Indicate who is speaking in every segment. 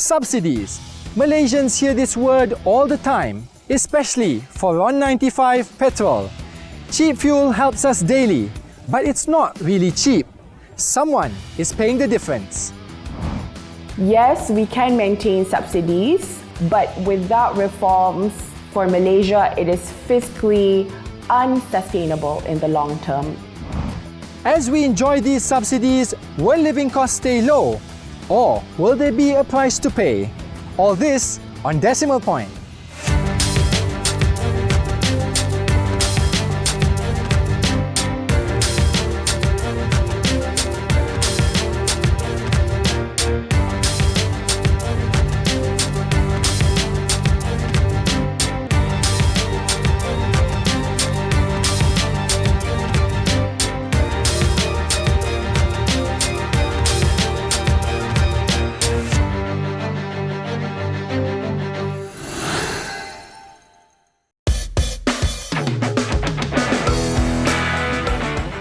Speaker 1: subsidies. Malaysians hear this word all the time, especially for RON 95 petrol. Cheap fuel helps us daily, but it's not really cheap. Someone is paying the difference.
Speaker 2: Yes, we can maintain subsidies, but without reforms for Malaysia, it is fiscally unsustainable in the long term.
Speaker 1: As we enjoy these subsidies, will living costs stay low? Or will there be a price to pay? All this on Decimal Point.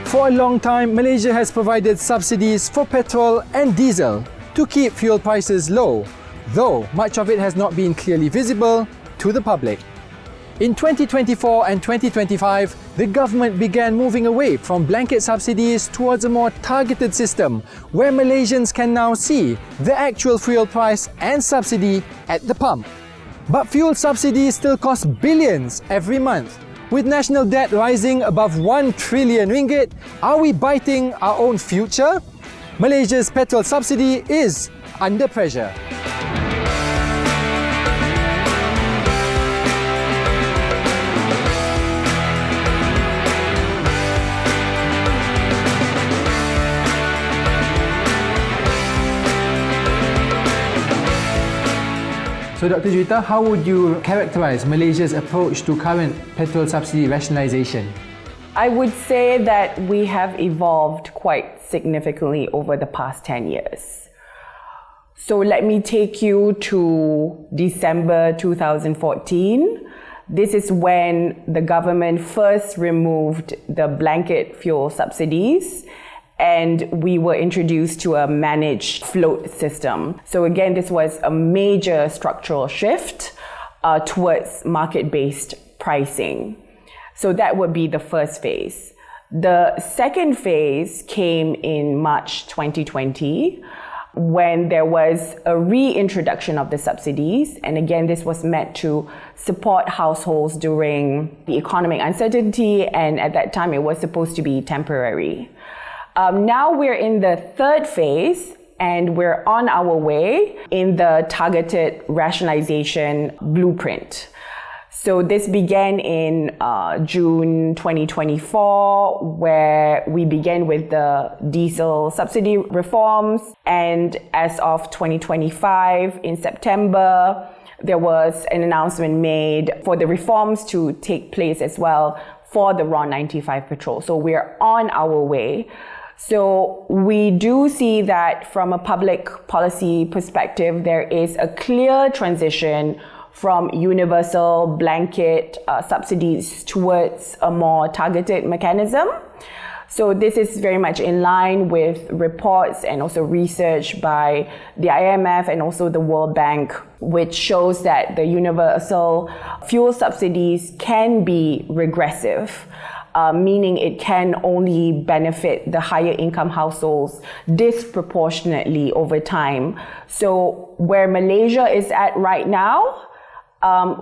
Speaker 1: For a long time, Malaysia has provided subsidies for petrol and diesel to keep fuel prices low, though much of it has not been clearly visible to the public. In 2024 and 2025, the government began moving away from blanket subsidies towards a more targeted system where Malaysians can now see the actual fuel price and subsidy at the pump. But fuel subsidies still cost billions every month. With national debt rising above 1 trillion ringgit, are we biting our own future? Malaysia's petrol subsidy is under pressure. So Dr. Juita, how would you characterize Malaysia's approach to current petrol subsidy rationalisation?
Speaker 2: I would say that we have evolved quite significantly over the past 10 years. So let me take you to December 2014. This is when the government first removed the blanket fuel subsidies and we were introduced to a managed float system. So again, this was a major structural shift towards market-based pricing. So that would be the first phase. The second phase came in March 2020 when there was a reintroduction of the subsidies. And again, this was meant to support households during the economic uncertainty. And at that time, it was supposed to be temporary. Now we're in the third phase and we're on our way in the targeted rationalization blueprint. So this began in June 2024, where we began with the diesel subsidy reforms. And as of 2025, in September, there was an announcement made for the reforms to take place as well for the RON 95 petrol. So we're on our way. So we do see that from a public policy perspective, there is a clear transition from universal blanket subsidies towards a more targeted mechanism. So this is very much in line with reports and also research by the IMF and also the World Bank, which shows that the universal fuel subsidies can be regressive. Meaning it can only benefit the higher income households disproportionately over time. So where Malaysia is at right now,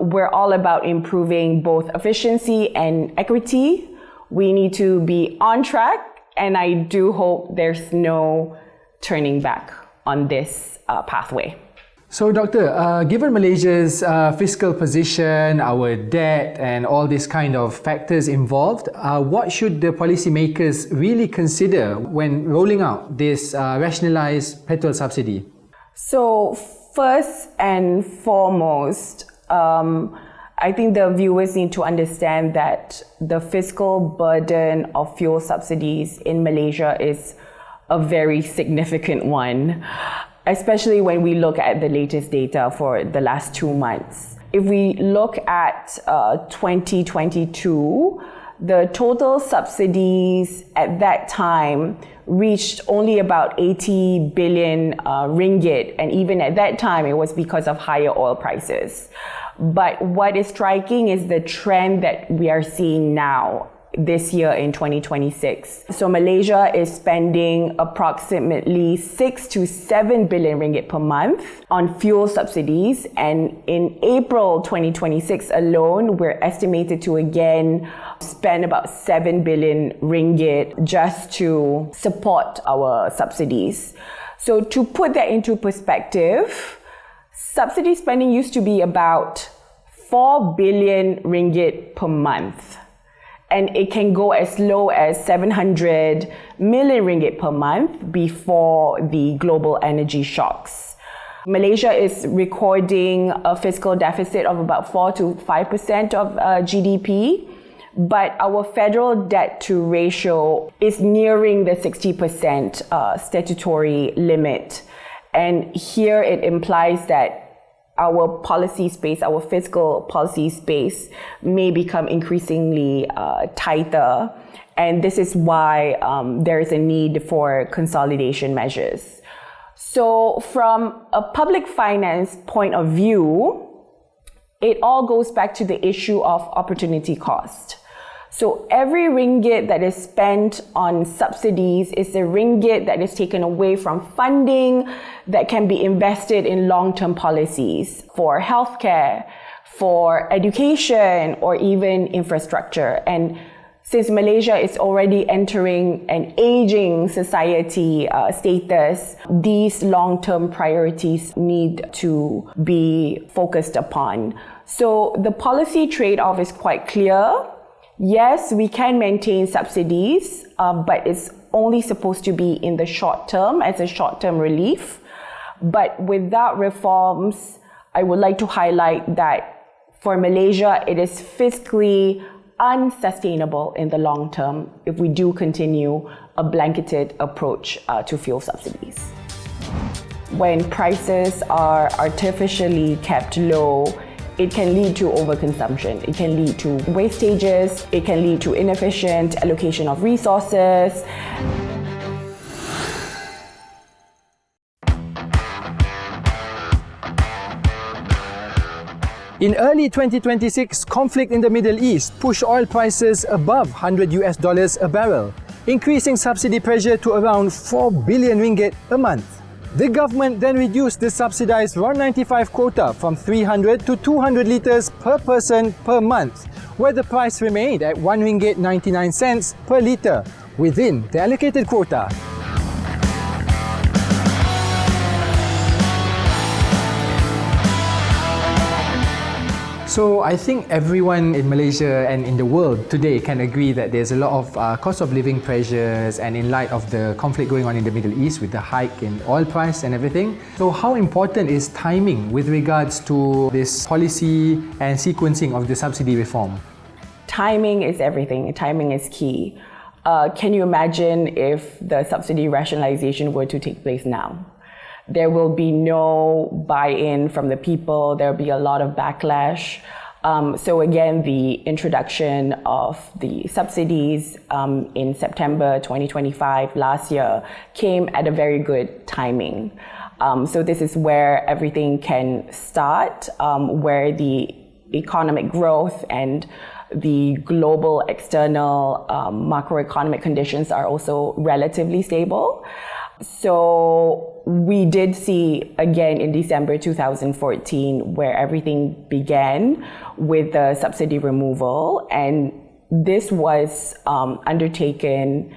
Speaker 2: we're all about improving both efficiency and equity. We need to be on track, and I do hope there's no turning back on this pathway.
Speaker 1: So Doctor, given Malaysia's fiscal position, our debt and all these kind of factors involved, what should the policymakers really consider when rolling out this rationalised petrol subsidy?
Speaker 2: So first and foremost, I think the viewers need to understand that the fiscal burden of fuel subsidies in Malaysia is a very significant one, especially when we look at the latest data for the last 2 months. If we look at 2022, the total subsidies at that time reached only about 80 billion ringgit. And even at that time, it was because of higher oil prices. But what is striking is the trend that we are seeing now, this year in 2026. So Malaysia is spending approximately 6 to 7 billion ringgit per month on fuel subsidies. And in April 2026 alone, we're estimated to again spend about 7 billion ringgit just to support our subsidies. So to put that into perspective, subsidy spending used to be about 4 billion ringgit per month. And it can go as low as 700 million ringgit per month before the global energy shocks. Malaysia is recording a fiscal deficit of about 4 to 5% of GDP, but our federal debt to ratio is nearing the 60% statutory limit. And here it implies that our policy space, our fiscal policy space may become increasingly tighter. And this is why there is a need for consolidation measures. So from a public finance point of view, it all goes back to the issue of opportunity cost. So every ringgit that is spent on subsidies is a ringgit that is taken away from funding that can be invested in long-term policies for healthcare, for education, or even infrastructure. And since Malaysia is already entering an aging society status, these long-term priorities need to be focused upon. So the policy trade-off is quite clear. Yes, we can maintain subsidies, but it's only supposed to be in the short term as a short-term relief. But without reforms, I would like to highlight that for Malaysia, it is fiscally unsustainable in the long term if we do continue a blanketed approach to fuel subsidies. When prices are artificially kept low, it can lead to overconsumption, it can lead to wastages, it can lead to inefficient allocation of resources.
Speaker 1: In early 2026, conflict in the Middle East pushed oil prices above $100 a barrel, increasing subsidy pressure to around 4 billion ringgit a month. The government then reduced the subsidized RON 95 quota from 300 to 200 litres per person per month, where the price remained at RON 1.99 per litre within the allocated quota. So I think everyone in Malaysia and in the world today can agree that there's a lot of cost of living pressures, and in light of the conflict going on in the Middle East with the hike in oil price and everything. So how important is timing with regards to this policy and sequencing of the subsidy reform?
Speaker 2: Timing is everything. Timing is key. Can you imagine if the subsidy rationalization were to take place now? There will be no buy-in from the people. There will be a lot of backlash. So again, the introduction of the subsidies in September 2025 last year came at a very good timing. So this is where everything can start, where the economic growth and the global external macroeconomic conditions are also relatively stable. So we did see again in December 2014 where everything began with the subsidy removal, and this was undertaken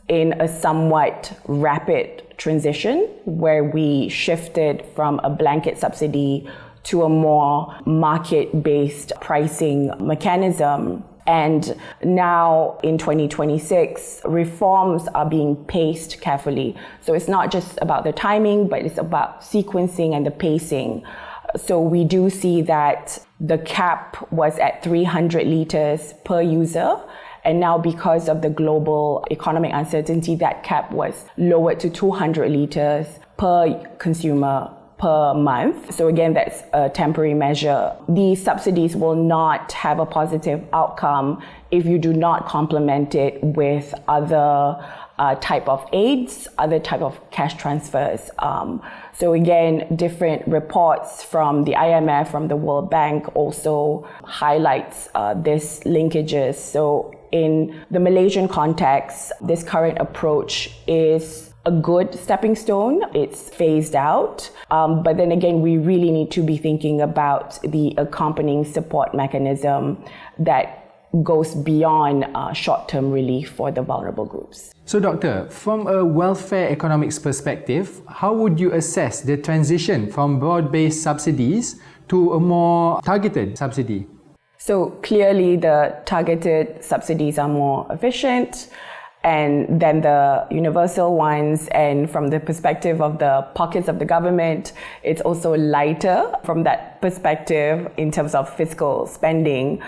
Speaker 2: in a somewhat rapid transition where we shifted from a blanket subsidy to a more market-based pricing mechanism. And now in 2026, reforms are being paced carefully. So it's not just about the timing, but it's about sequencing and the pacing. So we do see that the cap was at 300 litres per user. And now because of the global economic uncertainty, that cap was lowered to 200 litres per consumer per month. So again, that's a temporary measure. These subsidies will not have a positive outcome if you do not complement it with other type of aids, other type of cash transfers. So again, different reports from the IMF, from the World Bank also highlights this linkages. So in the Malaysian context, this current approach is a good stepping stone. It's phased out. But then again, we really need to be thinking about the accompanying support mechanism that goes beyond short-term relief for the vulnerable groups.
Speaker 1: So Doctor, from a welfare economics perspective, how would you assess the transition from broad-based subsidies to a more targeted subsidy?
Speaker 2: So clearly the targeted subsidies are more efficient and then the universal ones, and from the perspective of the pockets of the government, it's also lighter from that perspective in terms of fiscal spending.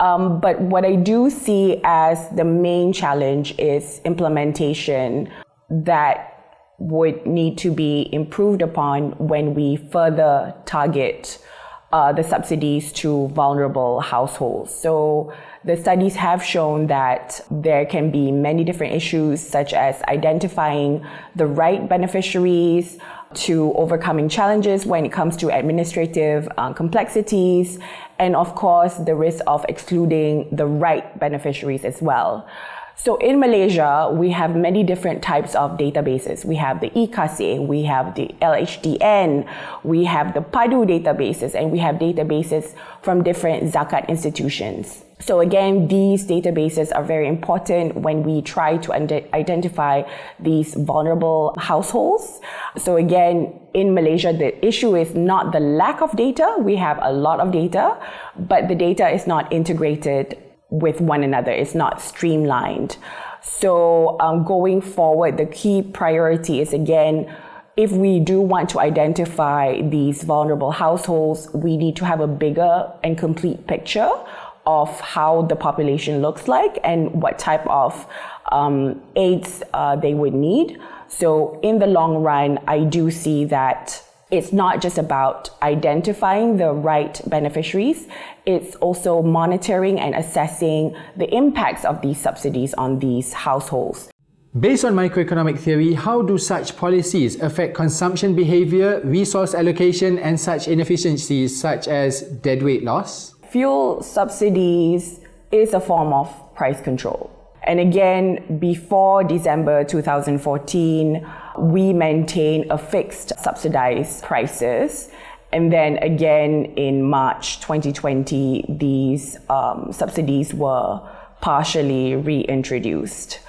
Speaker 2: But what I do see as the main challenge is implementation that would need to be improved upon when we further target the subsidies to vulnerable households. So the studies have shown that there can be many different issues, such as identifying the right beneficiaries, to overcoming challenges when it comes to administrative complexities, and of course the risk of excluding the right beneficiaries as well. So in Malaysia, we have many different types of databases. We have the eKasih, we have the LHDN, we have the PADU databases, and we have databases from different zakat institutions. So again, these databases are very important when we try to identify these vulnerable households. So again, in Malaysia, the issue is not the lack of data. We have a lot of data, but the data is not integrated with one another. It's not streamlined. So going forward, the key priority is, again, if we do want to identify these vulnerable households, we need to have a bigger and complete picture of how the population looks like and what type of aids they would need. So in the long run, I do see that it's not just about identifying the right beneficiaries, it's also monitoring and assessing the impacts of these subsidies on these households.
Speaker 1: Based on microeconomic theory, how do such policies affect consumption behavior, resource allocation, and such inefficiencies such as deadweight loss?
Speaker 2: Fuel subsidies is a form of price control. And again, before December 2014, we maintained a fixed subsidized prices. And then again, in March 2020, these subsidies were partially reintroduced.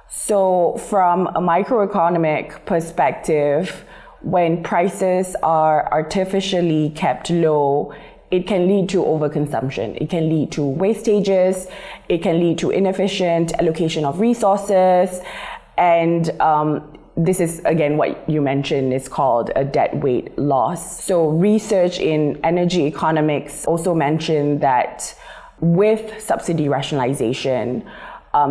Speaker 2: So from a microeconomic perspective, when prices are artificially kept low, it can lead to overconsumption. It can lead to wastages. It can lead to inefficient allocation of resources. And this is, again, what you mentioned is called a deadweight loss. So research in energy economics also mentioned that with subsidy rationalization,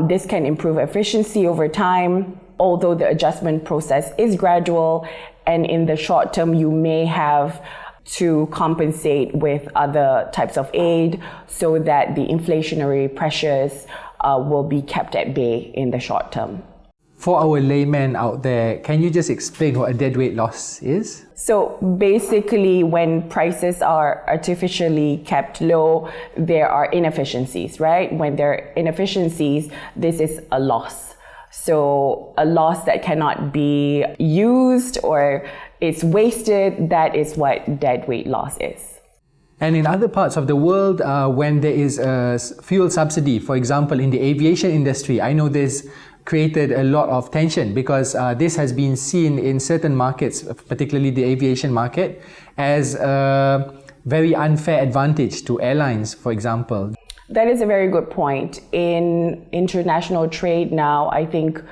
Speaker 2: this can improve efficiency over time, although the adjustment process is gradual. And in the short term, you may have to compensate with other types of aid so that the inflationary pressures will be kept at bay in the short term.
Speaker 1: For our laymen out there, can you just explain what a deadweight loss is?
Speaker 2: So basically, when prices are artificially kept low, there are inefficiencies, right? When there are inefficiencies, this is a loss. So a loss that cannot be used or it's wasted, that is what deadweight loss is.
Speaker 1: And in other parts of the world, when there is a fuel subsidy, for example, in the aviation industry, I know this created a lot of tension because this has been seen in certain markets, particularly the aviation market, as a very unfair advantage to airlines, for example.
Speaker 2: That is a very good point. In international trade now, I think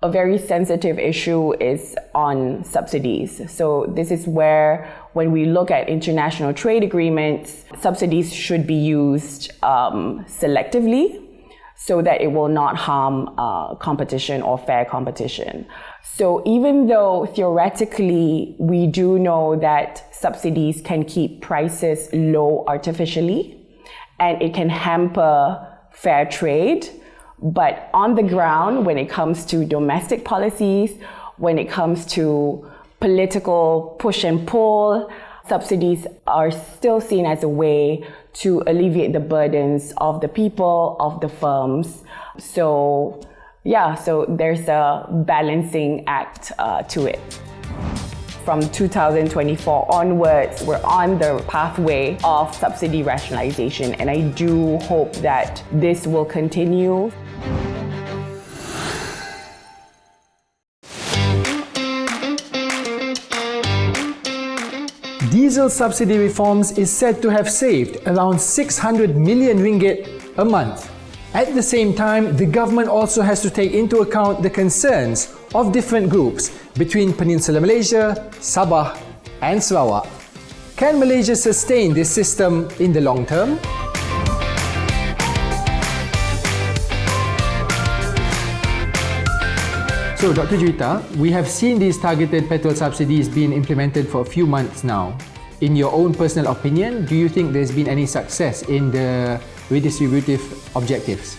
Speaker 2: a very sensitive issue is on subsidies. So this is where, when we look at international trade agreements, subsidies should be used selectively. so that it will not harm competition or fair competition. So even though theoretically we do know that subsidies can keep prices low artificially and it can hamper fair trade, but on the ground, when it comes to domestic policies, when it comes to political push and pull, subsidies are still seen as a way to alleviate the burdens of the people, of the firms. So there's a balancing act to it. From 2024 onwards, we're on the pathway of subsidy rationalization, and I do hope that this will continue.
Speaker 1: Diesel subsidy reforms is said to have saved around 600 million ringgit a month. At the same time, the government also has to take into account the concerns of different groups between Peninsular Malaysia, Sabah and Sarawak. Can Malaysia sustain this system in the long term? So, Dr. Juita, we have seen these targeted petrol subsidies being implemented for a few months now. In your own personal opinion, do you think there's been any success in the redistributive objectives?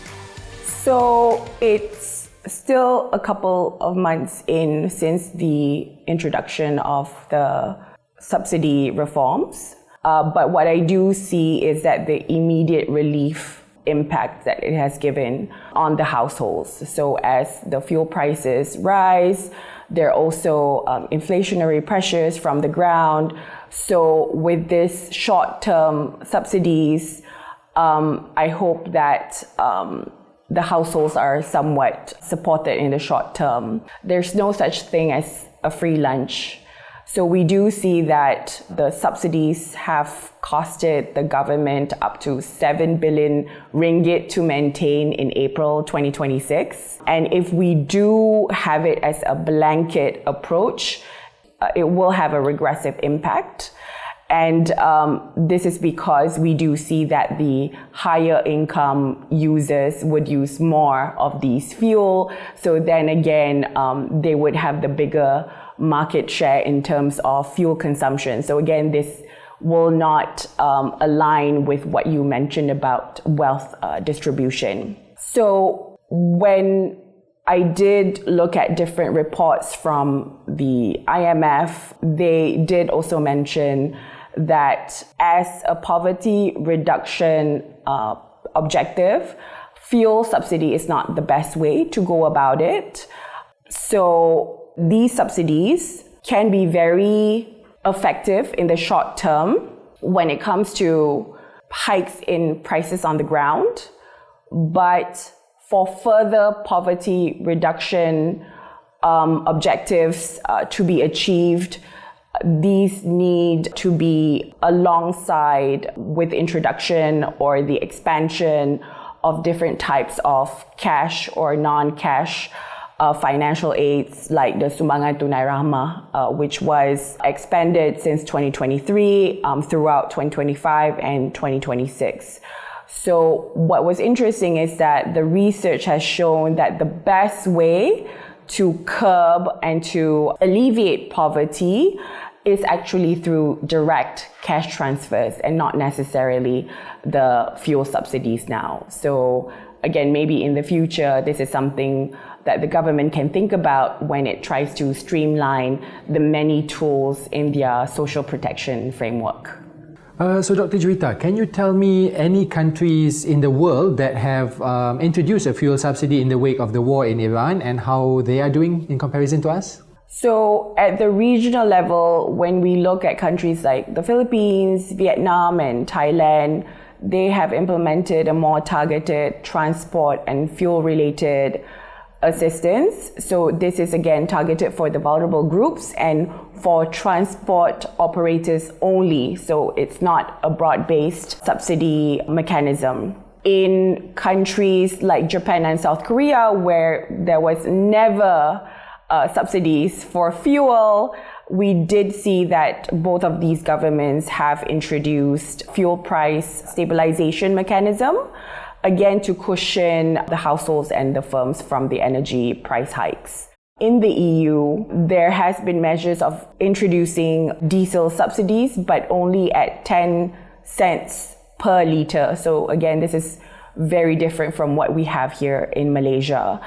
Speaker 2: So, it's still a couple of months in since the introduction of the subsidy reforms. But what I do see is that the immediate relief impact that it has given on the households. So as the fuel prices rise, there are also inflationary pressures from the ground. So with this short-term subsidies, I hope that the households are somewhat supported in the short term. There's no such thing as a free lunch. So we do see that the subsidies have costed the government up to 7 billion ringgit to maintain in April 2026. And if we do have it as a blanket approach, it will have a regressive impact. And this is because we do see that the higher income users would use more of these fuel. So then again, they would have the bigger market share in terms of fuel consumption. So again, this will not align with what you mentioned about wealth distribution. So when I did look at different reports from the IMF, they did also mention that as a poverty reduction objective, fuel subsidy is not the best way to go about it. So these subsidies can be very effective in the short term when it comes to hikes in prices on the ground. But for further poverty reduction objectives to be achieved, these need to be alongside with introduction or the expansion of different types of cash or non-cash financial aids like the Sumbangan Tunai Rahmah, which was expanded since 2023 throughout 2025 and 2026. So what was interesting is that the research has shown that the best way to curb and to alleviate poverty is actually through direct cash transfers and not necessarily the fuel subsidies now. So again, maybe in the future, this is something that the government can think about when it tries to streamline the many tools in their social protection framework.
Speaker 1: So Dr. Juita, can you tell me any countries in the world that have introduced a fuel subsidy in the wake of the war in Iran and how they are doing in comparison to us?
Speaker 2: So at the regional level, when we look at countries like the Philippines, Vietnam and Thailand, they have implemented a more targeted transport and fuel-related assistance. So this is again targeted for the vulnerable groups and for transport operators only. So it's not a broad-based subsidy mechanism. In countries like Japan and South Korea, where there was never subsidies for fuel, we did see that both of these governments have introduced fuel price stabilization mechanism. again to cushion the households and the firms from the energy price hikes. In the EU, there has been measures of introducing diesel subsidies, but only at 10 cents per litre. So again, this is very different from what we have here in Malaysia.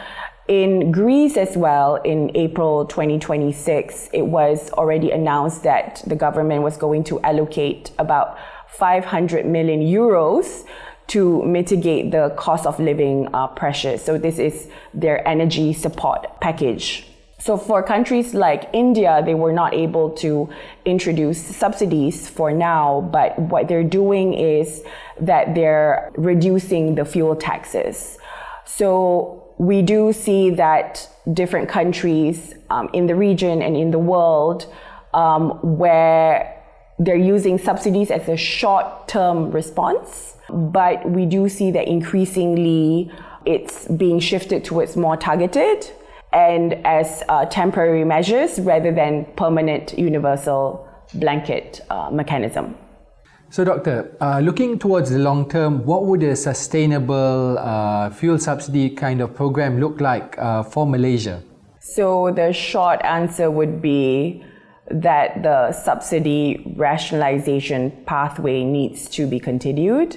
Speaker 2: In Greece as well, in April 2026, it was already announced that the government was going to allocate about 500 million euros to mitigate the cost of living pressures. So this is their energy support package. So for countries like India, they were not able to introduce subsidies for now, but what they're doing is that they're reducing the fuel taxes. So we do see that different countries in the region and in the world where they're using subsidies as a short-term response, but we do see that increasingly it's being shifted towards more targeted and as temporary measures rather than permanent universal blanket mechanism.
Speaker 1: So Doctor, looking towards the long term, what would a sustainable fuel subsidy kind of program look like for Malaysia?
Speaker 2: So the short answer would be that the subsidy rationalization pathway needs to be continued.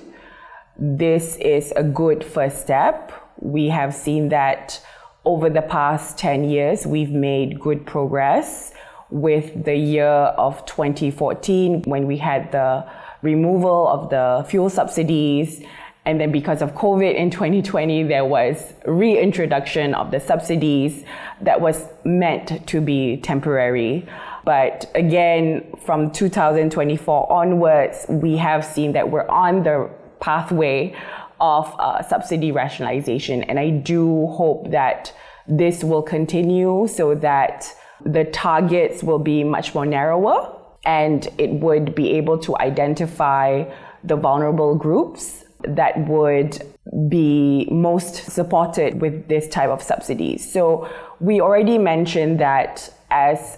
Speaker 2: This is a good first step. We have seen that over the past 10 years, we've made good progress with the year of 2014 when we had the removal of the fuel subsidies. And then because of COVID in 2020, there was reintroduction of the subsidies that was meant to be temporary. But again, from 2024 onwards, we have seen that we're on the pathway of subsidy rationalization. And I do hope that this will continue so that the targets will be much more narrower and it would be able to identify the vulnerable groups that would be most supported with this type of subsidies. So we already mentioned that as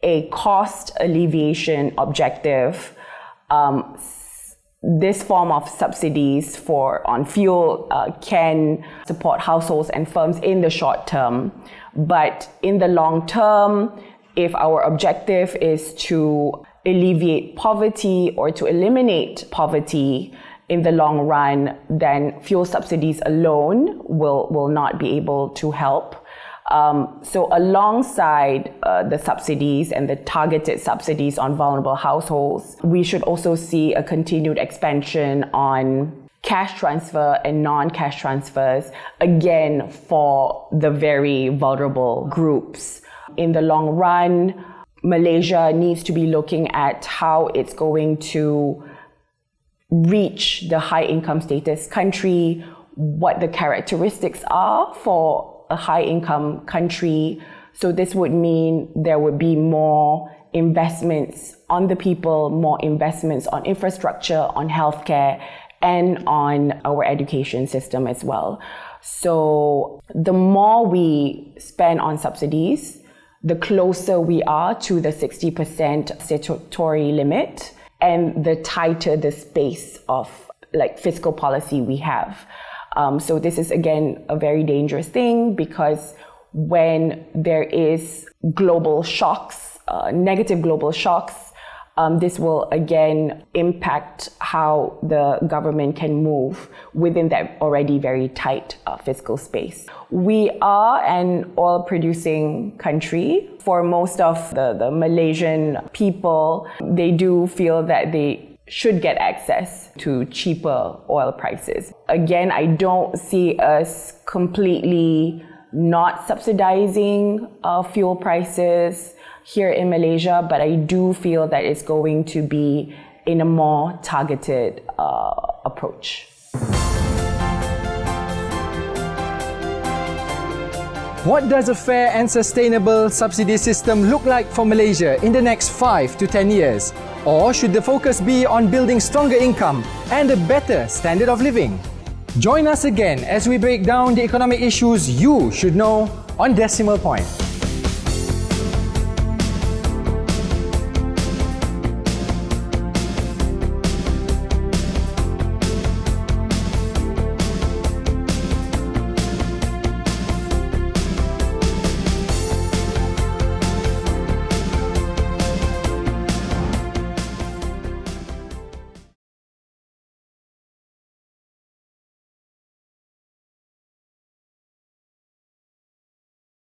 Speaker 2: a cost alleviation objective, this form of subsidies on fuel can support households and firms in the short term. But in the long term, if our objective is to alleviate poverty or to eliminate poverty in the long run, then fuel subsidies alone will not be able to help. So alongside the subsidies and the targeted subsidies on vulnerable households, we should also see a continued expansion on cash transfer and non-cash transfers, again, for the very vulnerable groups. In the long run, Malaysia needs to be looking at how it's going to reach the high income status country, what the characteristics are for a high income country. So this would mean there would be more investments on the people, more investments on infrastructure, on healthcare, and on our education system as well. So the more we spend on subsidies, the closer we are to the 60% statutory limit and the tighter the space of fiscal policy we have. So this is again a very dangerous thing because when there is global shocks, negative global shocks, this will again impact how the government can move within that already very tight fiscal space. We are an oil producing country. For most of the Malaysian people, they do feel that they should get access to cheaper oil prices. Again, I don't see us completely not subsidizing fuel prices here in Malaysia, but I do feel that it's going to be in a more targeted approach.
Speaker 1: What does a fair and sustainable subsidy system look like for Malaysia in the next 5 to 10 years? Or should the focus be on building stronger income and a better standard of living? Join us again as we break down the economic issues you should know on Decimal Point.